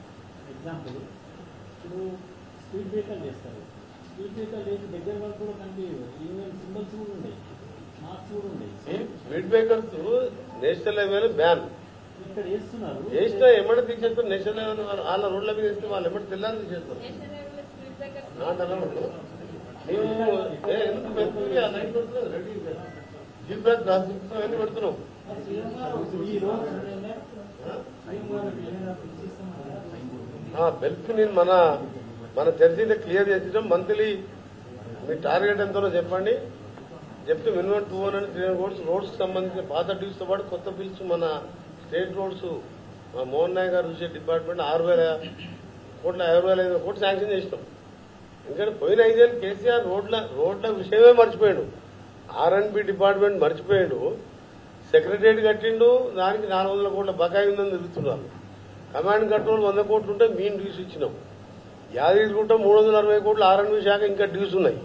ఎగ్జాంపుల్ ఇప్పుడు స్పీడ్ బ్రేకర్ చేస్తారు. స్పీడ్ బ్రేకర్ చేసి దగ్గర వరకు కూడా కనిపించదు. ఈవెన్ సింబల్స్ కూడా ఉండేవి, మార్క్స్ కూడా ఉండేవి. Speed breakers national level ban ఇక్కడ వేస్తున్నారు. వేసినా ఎమ్మడి తీసేస్తారు. నేషనల్ లెవెల్ వాళ్ళ రోడ్ల మీద వేస్తే వాళ్ళు ఎమ్మడి తెల్లని తీసేస్తారు. Not allowed. మేము ఎందుకు పెడుతుంది ఆ లైన్ పెడుతున్నాం, రెడీ జీబ్రాస్ అవన్నీ పెడుతున్నాం. బెల్ట్ నేను మన చర్చీలో క్లియర్ చేసినాం. మంత్లీ మీ టార్గెట్ ఎంతనో చెప్పండి. చెప్తే మినిమం 200-300 crores రోడ్స్ సంబంధించిన పాత డ్యూస్ తో పాటు కొత్త బిల్స్ మన స్టేట్ రోడ్స్ మోహన్ నాయక్ గారు చూసే డిపార్ట్మెంట్ 6,000 కోట్ల 5,500 కోట్లు శాంక్షన్ చేసినాం. ఎందుకంటే పోయిన 5 ఏళ్ళు కేసీఆర్ రోడ్ల విషయమే మర్చిపోయాడు. R&B డిపార్ట్మెంట్ మర్చిపోయాడు. సెక్రటరియట్ కట్టిండు, దానికి 400 కోట్ల బకాయి ఉందని తిరుగుతున్నారు. కమాండ్ కంట్రోల్ 100 కోట్లు ఉంటే మెయిన్ డ్యూస్ ఇచ్చినాం. యాదగిరిగుట్ట 360 కోట్లు R&B శాఖ ఇంకా డ్యూస్ ఉన్నాయి.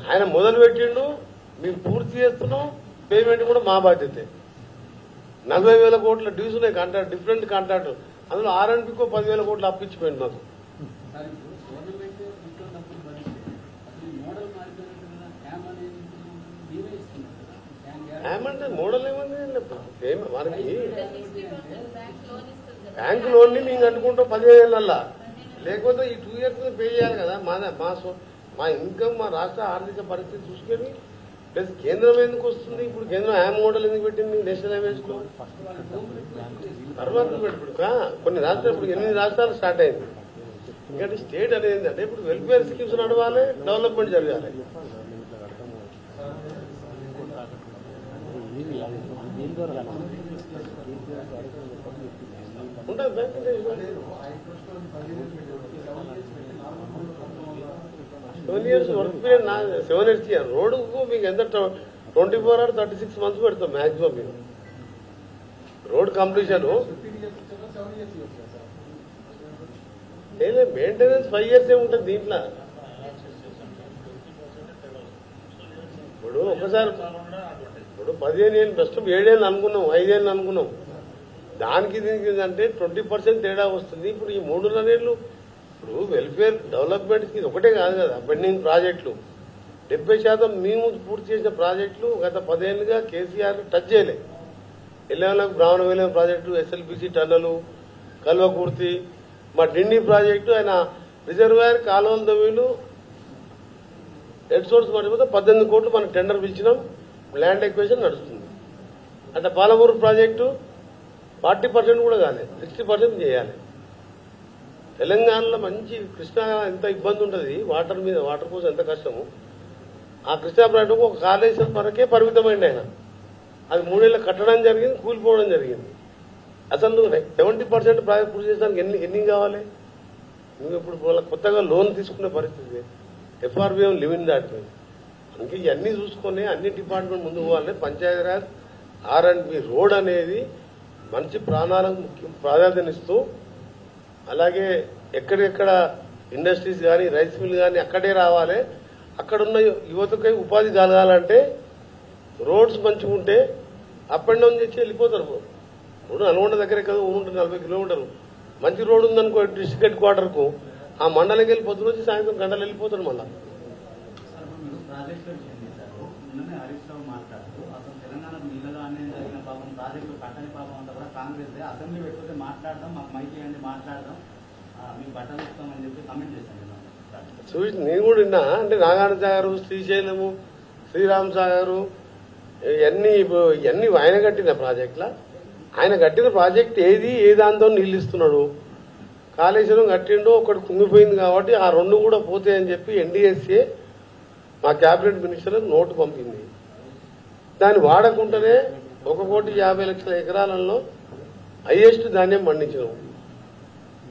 ఆయన మొదలు పెట్టిండు, మేము పూర్తి చేస్తున్నాం. పేమెంట్ కూడా మా బాధ్యతే. 40,000 కోట్ల డ్యూస్ ఉన్నాయి కాంట్రాక్ట్, డిఫరెంట్ కాంట్రాక్ట్. అందులో R&Bకో 10,000 కోట్లు అప్పించిపోయింది మాకు. ఏమంటే మోడల్ ఏమంది మనకి బ్యాంకు లోన్ ని మేము కట్టుకుంటాం 15 ఏళ్ళల్లా. లేకపోతే ఈ 2 years పే చేయాలి కదా. మా ఇన్కమ్ మా రాష్ట్ర ఆర్థిక పరిస్థితి చూసుకొని ప్లస్ కేంద్రం ఎందుకు వస్తుంది. ఇప్పుడు కేంద్రం యామ్ మోడల్ ఎందుకు పెట్టింది నేషనల్ హైవేస్ లో తర్వాత పెట్టుడు. కొన్ని రాష్ట్రాలు ఇప్పుడు 8 రాష్ట్రాలు స్టార్ట్ అయింది. ఎందుకంటే స్టేట్ అనేది ఏంటంటే ఇప్పుడు వెల్ఫేర్ స్కీమ్స్ నడవాలి, డెవలప్మెంట్ జరగాలి. ఉంటుంది bank 7 years work period 7 years year. రోడ్డుకు మీకు ఎంత 24 or 36 months పెడతాం మాక్సిమం. మీరు రోడ్ కంప్లీషన్ మెయింటెనెన్స్ 5 years ఏముంటుంది దీంట్లో. ఇప్పుడు ఒకసారి ఇప్పుడు 15 ఏళ్ళు ప్రస్తుతం 7 ఏళ్ళు అనుకున్నాం, 5 ఏళ్ళు అనుకున్నాం. దానికి దీనికి ఏంటంటే 20% తేడా వస్తుంది. ఇప్పుడు ఈ 3.5 ఏళ్ళు ఇప్పుడు వెల్ఫేర్ డెవలప్మెంట్ కి ఒకటే కాదు కదా. పెండింగ్ ప్రాజెక్టులు 70% మేము పూర్తి చేసిన ప్రాజెక్టులు గత 10 ఏళ్లుగా కేసీఆర్ టచ్ చేయలే. ఎల్లవెల్లకు బ్రాహ్మణ విలయం ప్రాజెక్టు, SLBC టన్నలు, కల్వకుర్తి, మా డిండి ప్రాజెక్టు, ఆయన రిజర్వాయర్ కాలువల దవ్వీలు హెడ్ సోర్స్ పడిపోతే 18 కోట్లు మనకు టెండర్ పిలిచినాం. ల్యాండ్ ఎక్వేషన్ నడుస్తుంది. అంటే పాలమూరు ప్రాజెక్టు 40% కూడా కాలేదు, 60% చేయాలి. తెలంగాణలో మంచి కృష్ణా ఎంత ఇబ్బంది ఉంటుంది, వాటర్ కోసం ఎంత కష్టము. ఆ కృష్ణా ప్రాజెక్టుకు ఒక కాళేశ్వరం వరకే పరిమితమైంది ఆయన. అది 3 ఏళ్ళు కట్టడం జరిగింది, కూలిపోవడం జరిగింది. అసలు 70% ప్రాజెక్ట్ పూర్తి చేసడానికి ఎన్ని కావాలి? నువ్వు ఇప్పుడు కొత్తగా లోన్ తీసుకునే పరిస్థితి, ఎఫ్ఆర్బిఎం లిమిట్ దాటిపోయింది. అందుకే ఇవన్నీ చూసుకొని అన్ని డిపార్ట్మెంట్ ముందుకు పోవాలి. పంచాయతీరాజ్ R&B రోడ్ అనేది మంచి ప్రాణాలకు ముఖ్యం ప్రాధాన్యతనిస్తూ, అలాగే ఎక్కడెక్కడ ఇండస్ట్రీస్ కానీ రైస్ మిల్ కానీ అక్కడే రావాలి. అక్కడున్న యువతకై ఉపాధి కలగాలంటే రోడ్స్ మంచిగా ఉంటే అప్ అండ్ డౌన్ చేసి వెళ్ళిపోతారు. ఇప్పుడు నల్గొండ దగ్గరే కదా ఊరుంటే 40 కిలోమీటర్లు మంచి రోడ్డు ఉందనుకో డిస్ట్రిక్ట్ హెడ్ క్వార్టర్కు, ఆ మండలికి వెళ్ళి పొద్దున వచ్చి సాయంత్రం గంటలు వెళ్ళిపోతాడు. మళ్ళా హరీష్ రావు మాట్లాడుతూ అసలు తెలంగాణకు నీళ్ళలో అనేది జరిగిన పాపం ప్రాజెక్టులు కట్టని పాపం అంతా కూడా కాంగ్రెస్ అసెంబ్లీ పెట్టుకుంటే మాట్లాడదాం, మాకు మైకి అండి మాట్లాడదాం, మీకు బట్టలు ఇస్తామని చెప్పి కమెంట్ చేశాను. చూసి నేను కూడా విన్నా. అంటే నాగార్జున సాగరు, శ్రీశైలము, శ్రీరామ్ సాగరు ఇవన్నీ ఆయన కట్టిన ప్రాజెక్టులా. ఆయన కట్టిన ప్రాజెక్ట్ ఏ దాంతో నీళ్ళు ఇస్తున్నాడు? కాళేశ్వరం కట్టిండు, ఒకటి కుంగిపోయింది కాబట్టి ఆ 2 కూడా పోతాయని చెప్పి NDSA మా క్యాబినెట్ మినిస్టర్ నోటు పంపింది. దాన్ని వాడకుండానే 1,50,00,000 ఎకరాలలో హైయెస్ట్ ధాన్యం పండించినాం.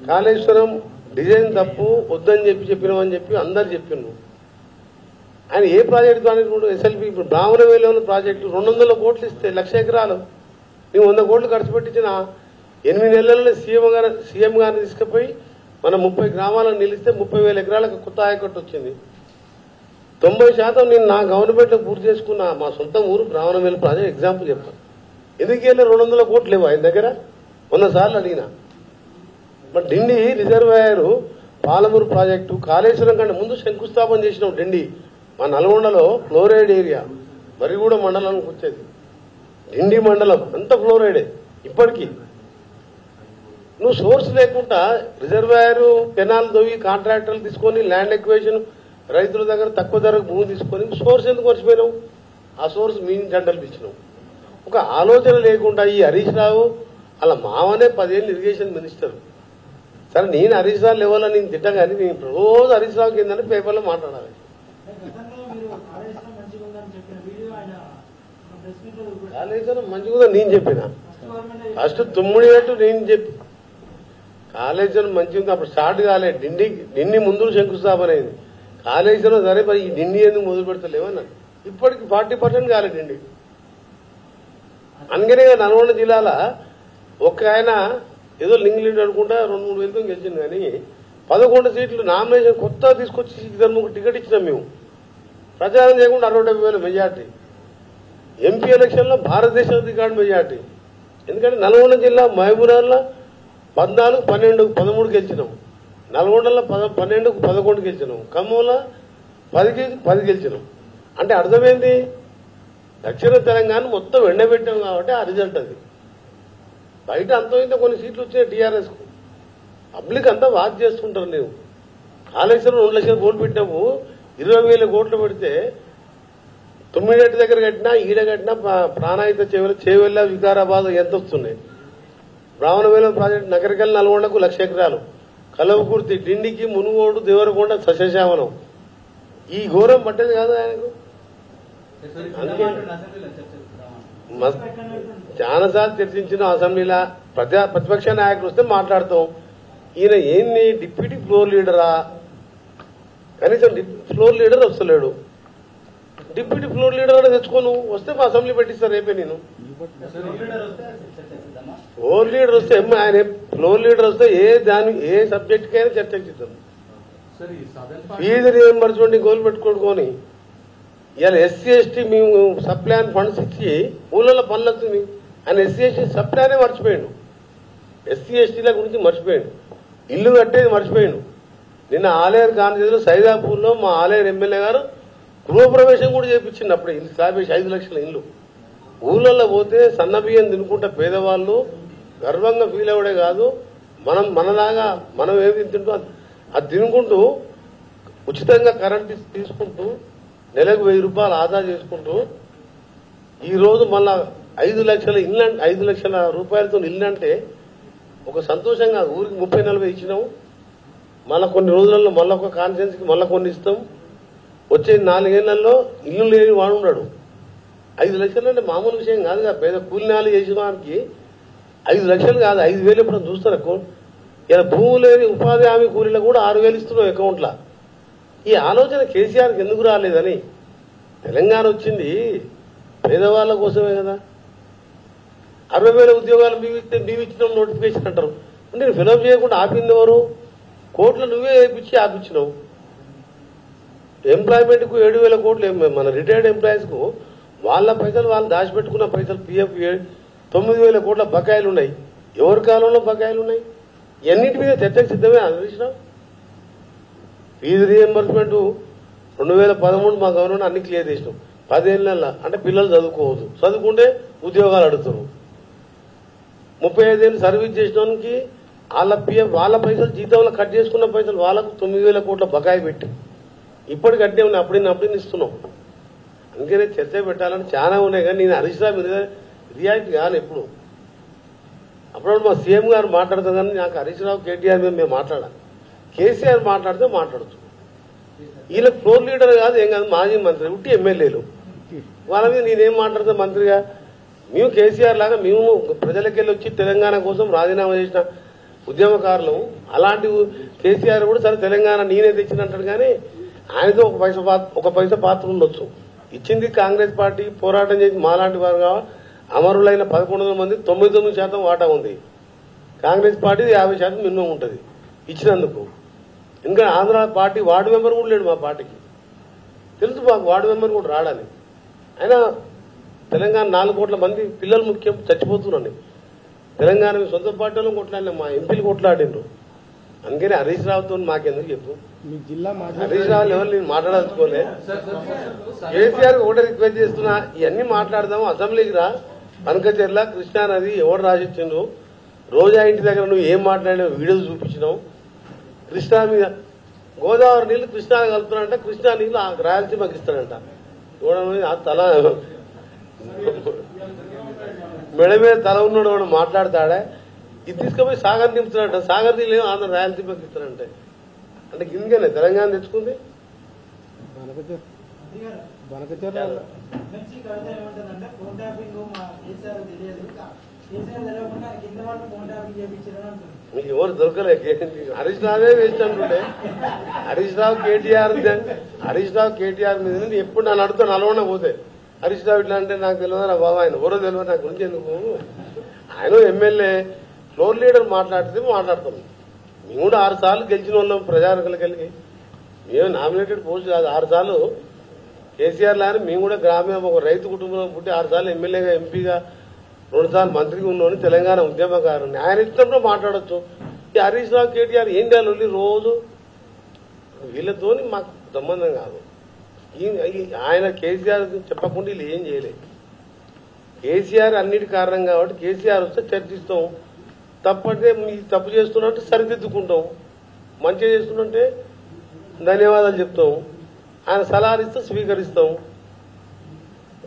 కాళేశ్వరం డిజైన్ తప్పు వద్దని చెప్పినామని చెప్పి అందరు చెప్పినారు. ఆయన ఏ ప్రాజెక్టు ద్వారా SLP ఇప్పుడు బ్రాహ్మణవేలిలో ఉన్న ప్రాజెక్టు 200 కోట్లు ఇస్తే 1,00,000 ఎకరాలు మేము 100 కోట్లు ఖర్చు పెట్టించిన 8 నెలల్లో సీఎం గారిని తీసుకుపోయి మన 30 గ్రామాలను నిలిస్తే 30,000 ఎకరాలకు కొత్త ఆయకట్టు వచ్చింది. 90% నేను నా గవర్నమెంట్ పూర్తి చేసుకున్న మా సొంత ఊరు బ్రాహ్మణవేలి ప్రాజెక్ట్ ఎగ్జాంపుల్ చెప్తాను. ఎందుకెళ్ళి 200 కోట్లు లేవు ఆయన దగ్గర. 100 సార్లు అడిగినా. మరి డిండి రిజర్వాయర్ పాలమూరు ప్రాజెక్టు కాళేశ్వరం కంటే ముందు శంకుస్థాపన చేసినాం. డిండి మా నల్గొండలో ఫ్లోరైడ్ ఏరియా మరిగూడ మండలానికి వచ్చేది. డిండి మండలం అంత ఫ్లోరైడే ఇప్పటికీ. నువ్వు సోర్స్ లేకుండా రిజర్వాయర్ కెనాల్ దొవి కాంట్రాక్టర్లు తీసుకొని ల్యాండ్ ఎక్వేషన్ రైతుల దగ్గర తక్కువ ధరకు భూమి తీసుకొని సోర్స్ ఎందుకు మర్చిపోయినావు? ఆ సోర్స్ మీ జంటలు పిచ్చినావు. ఒక ఆలోచన లేకుండా ఈ హరీష్ రావు అలా మావనే 10 ఏళ్ళు ఇరిగేషన్ మినిస్టర్. సరే నేను హరీష్ రావు లెవెల్లో నేను తిట్టగాని నేను రోజు హరీష్ రావుకి ఏంటంటే పేపర్లో మాట్లాడాలి. కాళేశ్వరం మంచిగా నేను చెప్పిన ఫస్ట్ తుమ్ముడినట్టు నేను చెప్పి కాళేశ్వరం మంచిగా ఉంది. అప్పుడు స్టార్ట్ కాలే. డిండి ముందు శంకుస్థాపన అయింది. కాళేశ్వరం సరే మరి ఈ డిండి ఎందుకు మొదలు పెడతలేవన్నా. ఇప్పటికి 40% కాలే డిండి. అందుకనే నల్గొండ జిల్లాల ఒక ఆయన ఏదో లింగ్ అనుకుంటా 2-3 వేలతో గెలిచింది. కానీ 11 సీట్లు నామినేషన్ కొత్త తీసుకొచ్చి 2-3 టికెట్ ఇచ్చినాం మేము. ప్రచారం చేయకుండా 60-70,000 మెజార్టీ. ఎంపీ ఎలక్షన్ లో భారతదేశ రికార్డు మెజార్టీ. ఎందుకంటే నల్గొండ జిల్లా మహబూబ్నగర్లో 14, 12, 13 గెలిచినాం. నల్గొండలో 12, 11 గెలిచినాం. ఖమ్మంలో 10కి 10 గెలిచినాం. అంటే అర్థమైంది దక్షిణ తెలంగాణ మొత్తం ఎండబెట్టాం కాబట్టి ఆ రిజల్ట్ అది. బయట అంతో ఇంత కొన్ని సీట్లు వచ్చినాయి టీఆర్ఎస్ కు. పబ్లిక్ అంతా వాచ్ చేసుకుంటారు. నువ్వు కాళేశ్వరం 2 లక్షల కోట్లు పెట్టావు, 20,000 కోట్లు పెడితే 9 దగ్గర కట్టినా ఈడ కట్టినా ప్రాణాయిత చేవెళ్ళ వికారాబాద్ ఎంత వస్తున్నాయి. బ్రాహ్మణవేలం ప్రాజెక్టు నగరికల్ నల్గొండకు 1,00,000 ఎకరాలు, కలవకుర్తి, డిండికి, మునుగోడు, దేవరకొండ సస్యశ్యామలం. ఈ ఘోరం పట్టేది కాదు ఆయనకు. చాలాసార్లు చర్చించిన అసెంబ్లీలో ప్రతిపక్ష నాయకులు వస్తే మాట్లాడతాం. ఈయన ఏంది డిప్యూటీ ఫ్లోర్ లీడరా? కనీసం ఫ్లోర్ లీడర్ వస్తలేడు. డిప్యూటీ ఫ్లోర్ లీడర్ కూడా తెచ్చుకోను వస్తే మా అసెంబ్లీ పెట్టిస్తారు రేపే. నేను ఫ్లోర్ లీడర్ వస్తే ఆయన ఫ్లోర్ లీడర్ వస్తే ఏ సబ్జెక్ట్ కైనా చర్చించుతాం. ఫీజు రియంబర్స్మెంట్ గోల్ పెట్టుకోని ఇవాళ SC ST మేము సప్లాన్ ఫండ్స్ ఇచ్చి ఊళ్ళలో పనులు వస్తుంది. ఆయన SC ST సప్లానే మర్చిపోయాడు. SC STల గురించి మర్చిపోయాడు. ఇల్లు కట్టేది మర్చిపోయాడు. నిన్న ఆలేరు కాన్స్టిట్యూన్సీలో సైదాపూర్లో మా ఆలేరు ఎమ్మెల్యే గారు గృహప్రవేశం కూడా చేయించింది. అప్పుడే ఇల్లు స్లాబేసి 5 లక్షల ఇల్లు. ఊళ్ళల్లో పోతే సన్న బియ్యం తినుకుంటా పేదవాళ్ళు గర్వంగా ఫీల్ అవ్వడే కాదు, మనలాగా మనం ఏమి తింటుంటో అది తినుకుంటూ ఉచితంగా కరెంట్ తీసుకుంటూ నెలకు 1,000 రూపాయలు ఆదా చేసుకుంటూ ఈరోజు మళ్ళా 5 లక్షల ఇల్లు 5 లక్షల రూపాయలతో ఇల్లు అంటే ఒక సంతోషంగా ఊరికి 30-40 ఇచ్చినాము. మళ్ళీ కొన్ని రోజులలో మళ్ళీ ఒక కాన్ఫరెన్స్కి మళ్ళీ కొన్ని ఇస్తాం. వచ్చే 4 ఏళ్లలో ఇల్లు లేని వాడు ఉన్నాడు. 5 లక్షలు అంటే మామూలు విషయం కాదుగా. పేద కూలినాలు చేసిన వారికి 5 లక్షలు కాదు, 5,000 ఎప్పుడు చూస్తారు అకౌంట్. ఇలా భూమి లేని ఉపాధి హామీ కూలీలకు కూడా 6,000 ఇస్తున్నాం అకౌంట్లో. ఈ ఆలోచన కేసీఆర్కి ఎందుకు రాలేదని. తెలంగాణ వచ్చింది పేదవాళ్ళ కోసమే కదా. 60,000 ఉద్యోగాలు మేము ఇచ్చినాం నోటిఫికేషన్ అంటారు. నేను ఫిలప్ చేయకుండా ఆపింది ఎవరు? కోట్లు నువ్వే వేయించి ఆపించినావు. ఎంప్లాయ్మెంట్కు 7,000 కోట్లు మన రిటైర్డ్ ఎంప్లాయీస్కు వాళ్ళ పైసలు వాళ్ళు దాచిపెట్టుకున్న పైసలు పిఎఫ్ 9,000 కోట్ల బకాయిలు ఉన్నాయి. ఎవరి కాలంలో బకాయిలు ఉన్నాయి? ఎన్నింటి మీద చర్చకు సిద్ధమే ఆలోచించినా. ఫీజు రీఎంబర్స్మెంట్ 2013 మా గవర్నమెంట్ అన్ని క్లియర్ చేసినాం. 10 ఏళ్ళ అంటే పిల్లలు చదువుకోవద్దు, చదువుకుంటే ఉద్యోగాలు అడుగుతారు. 35 ఏళ్ళు సర్వీస్ చేసినానికి వాళ్ళ పిఎఫ్ వాళ్ళ పైసలు జీతంలో కట్ చేసుకున్న పైసలు వాళ్ళకు 9,000 కోట్ల బకాయి పెట్టి ఇప్పటికి కట్టే ఉన్నాయి. అప్పుడే ఇస్తున్నాం. అందుకనే చర్చ పెట్టాలని చాలా ఉన్నాయి. కానీ నేను హరీష్ రావు మీద రియాక్ట్ కాను ఎప్పుడు. అప్పుడప్పుడు మా సీఎం గారు మాట్లాడతాం కానీ నాకు హరీష్ రావు కేటీఆర్ మీద మేము మాట్లాడాలి. కేసీఆర్ మాట్లాడితే మాట్లాడచ్చు. వీళ్ళకి ఫ్లోర్ లీడర్ కాదు, ఏం కాదు, మాజీ మంత్రి ఉట్టి ఎమ్మెల్యేలు. వాళ్ళ మీద నేనేం మాట్లాడతా మంత్రిగా. మేము కేసీఆర్ లాగా మేము ప్రజలకెళ్ళి వచ్చి తెలంగాణ కోసం రాజీనామా చేసిన ఉద్యమకారులు. అలాంటి కేసీఆర్ కూడా సరే తెలంగాణ నేనే తెచ్చినట్టాడు. కానీ ఆయనతో ఒక పైసా పాత్ర ఉండొచ్చు. ఇచ్చింది కాంగ్రెస్ పార్టీ పోరాటం చేసి మాలాంటి వారుగా అమరులైన 1,100 మంది 99% వాటా ఉంది. కాంగ్రెస్ పార్టీ 50% మినిమం ఉంటుంది ఇచ్చినందుకు. ఇంకా ఆంధ్ర పార్టీ వార్డు మెంబర్ కూడా లేడు మా పార్టీకి. తెలుసు మాకు వార్డు మెంబర్ కూడా రాడాలి. అయినా తెలంగాణ 4 కోట్ల మంది పిల్లలు ముఖ్యం చచ్చిపోతున్నాను. తెలంగాణ సొంత పార్టీలో కొట్లాడిన మా ఎంపీలు కొట్లాడిండ్రు. అందుకని హరీష్ రావుతో మాకెందుకు చెప్పు. మీ జిల్లా హరీష్ రావు లెవెల్ నేను మాట్లాడాల్సుకోలే. కేసీఆర్ ఒకటే రిక్వెస్ట్ చేస్తున్నా, ఇవన్నీ మాట్లాడదాము. అసెంబ్లీకి రా. పనకచెర్ల కృష్ణానది ఎవరు రాసిచ్చిండ్రు? రోజా ఇంటి దగ్గర నువ్వు ఏం మాట్లాడినావు వీడియోలు చూపించినావు. కృష్ణా మీద గోదావరి నీళ్లు కృష్ణా కలుపుతున్నాడంట, కృష్ణా నీళ్లు రాయలసీమకి ఇస్తాడంట. తల మెడ మీద తల ఉన్నాడు వాడు మాట్లాడతాడా. ఇది తీసుకుపోయి సాగర్ నింపుతున్నాడంట. సాగర్ నీళ్ళు ఆంధ్ర రాయలసీమకి ఇస్తాడంటే అంటే కిందనే తెలంగాణ తెచ్చుకుంది. మీకు ఎవరు దొరకలే. హరీష్ రావే వేస్ట్ అంటుండే. హరీష్ రావు కేటీఆర్ మీద ఎప్పుడు నన్ను అడుగుతా నల్గొండ పోతే హరీష్ రావు ఇట్లా అంటే నాకు తెలియదు రా బాబా, ఆయన ఎవరో తెలియదు నాకు గురించి ఎందుకు. ఆయన ఎమ్మెల్యే ఫ్లోర్ లీడర్ మాట్లాడితే మాట్లాడతాం. మేము కూడా 6 సార్లు గెలిచిన వాళ్ళం ప్రజానికలకి వెళ్ళి. మేము నామినేటెడ్ పోస్ట్ కాదు. 6 సార్లు కేసీఆర్ లాగా మేము కూడా గ్రామీణ ఒక రైతు కుటుంబంలో పుట్టి 6 సార్లు ఎమ్మెల్యేగా ఎంపీగా 2 సార్లు మంత్రిగా ఉన్నాను. తెలంగాణ ఉద్యమకారుని ఆయన ఇష్టంలో మాట్లాడచ్చు. ఈ హరీష్ రావు కేటీఆర్ ఏం చేయాలి రోజు వీళ్ళతో మాకు సంబంధం కాదు. ఆయన కేసీఆర్ చెప్పకుండా వీళ్ళు ఏం చేయలేదు. కేసీఆర్ అన్నిటి కారణం కాబట్టి కేసీఆర్ వస్తే చర్చిస్తాం. తప్పంటే మీ తప్పు చేస్తున్నట్టు సరిదిద్దుకుంటాం. మంచిగా చేస్తున్నట్టే ధన్యవాదాలు చెప్తాం. ఆయన సలహాలు ఇస్తే స్వీకరిస్తాం.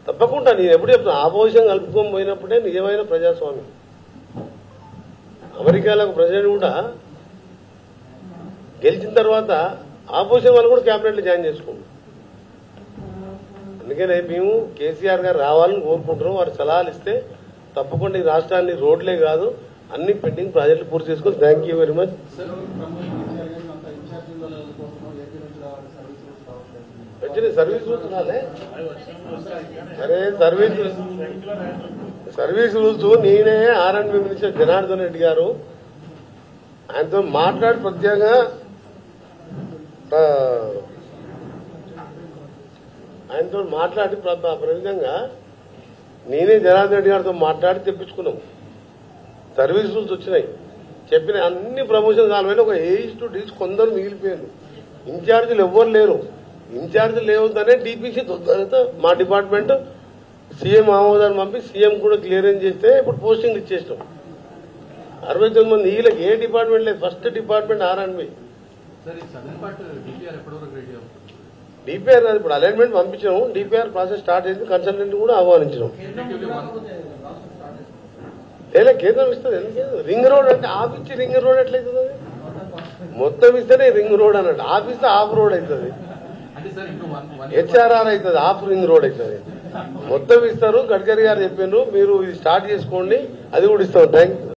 తప్పకుండా నేను ఎప్పుడు చెప్తాను, ఆపోజిషన్ కలుపుకొని పోయినప్పుడే నిజమైన ప్రజాస్వామ్యం. అమెరికాలో ప్రెసిడెంట్ కూడా గెలిచిన తర్వాత ఆపోజిషన్ వాళ్ళు కూడా క్యాబినెట్లో జాయిన్ చేసుకుంటాం. అందుకనే మేము కేసీఆర్ గారు రావాలని కోరుకుంటున్నాం. వారు సలహాలు ఇస్తే తప్పకుండా ఈ రాష్ట్రాన్ని రోడ్లే కాదు అన్ని పెండింగ్ ప్రాజెక్టులు పూర్తి చేసుకోవచ్చు. Thank you very much. వచ్చిన సర్వీస్ రూల్స్ రాలే. సరే సర్వీస్ రూల్స్ నేనే R&B మినిస్టర్ జనార్దన్ రెడ్డి గారు ఆయనతో మాట్లాడి ప్రత్యేకంగా ఆయనతో మాట్లాడి ప్రవిధంగా నేనే జనార్దన్ రెడ్డి గారితో మాట్లాడి తెప్పించుకున్నాం. సర్వీస్ రూల్స్ వచ్చినాయి. చెప్పిన అన్ని ప్రమోషన్స్ కాలమైన ఒక A:D కొందరు మిగిలిపోయారు. ఇన్ఛార్జీలు ఎవ్వరు లేరు. ఇన్ఛార్జీలు లేవద్దనే డీపీసీ మా డిపార్ట్మెంట్ సీఎం ఆమోదాన్ని పంపి సీఎం కూడా క్లియరెన్స్ చేస్తే ఇప్పుడు పోస్టింగ్ ఇచ్చేసినాం. 69 మంది. వీళ్ళకి ఏ డిపార్ట్మెంట్ లేదు. First department R&B. డిపిఆర్ ఇప్పుడు అలైన్మెంట్ పంపించాము. డిపిఆర్ ప్రాసెస్ స్టార్ట్ అయింది. కన్సల్టెంట్ కూడా ఆహ్వానించినాం. లేదా కేంద్రం ఇస్తుంది ఎందుకు రింగ్ రోడ్ అంటే ఆఫ్ ఇచ్చి రింగ్ రోడ్ ఎట్లయితుంది అది మొత్తం ఇస్తేనే రింగ్ రోడ్ అన్నట్టు ఆఫ్ ఇస్తే ఆఫ్ రోడ్ అవుతుంది హెచ్ఆర్ఆర్ అవుతుంది ఆఫ్ రింగ్ రోడ్ అవుతుంది మొత్తం ఇస్తారు గడ్కరీ గారు చెప్పారు మీరు ఇది స్టార్ట్ చేసుకోండి అది కూడా ఇస్తాం థ్యాంక్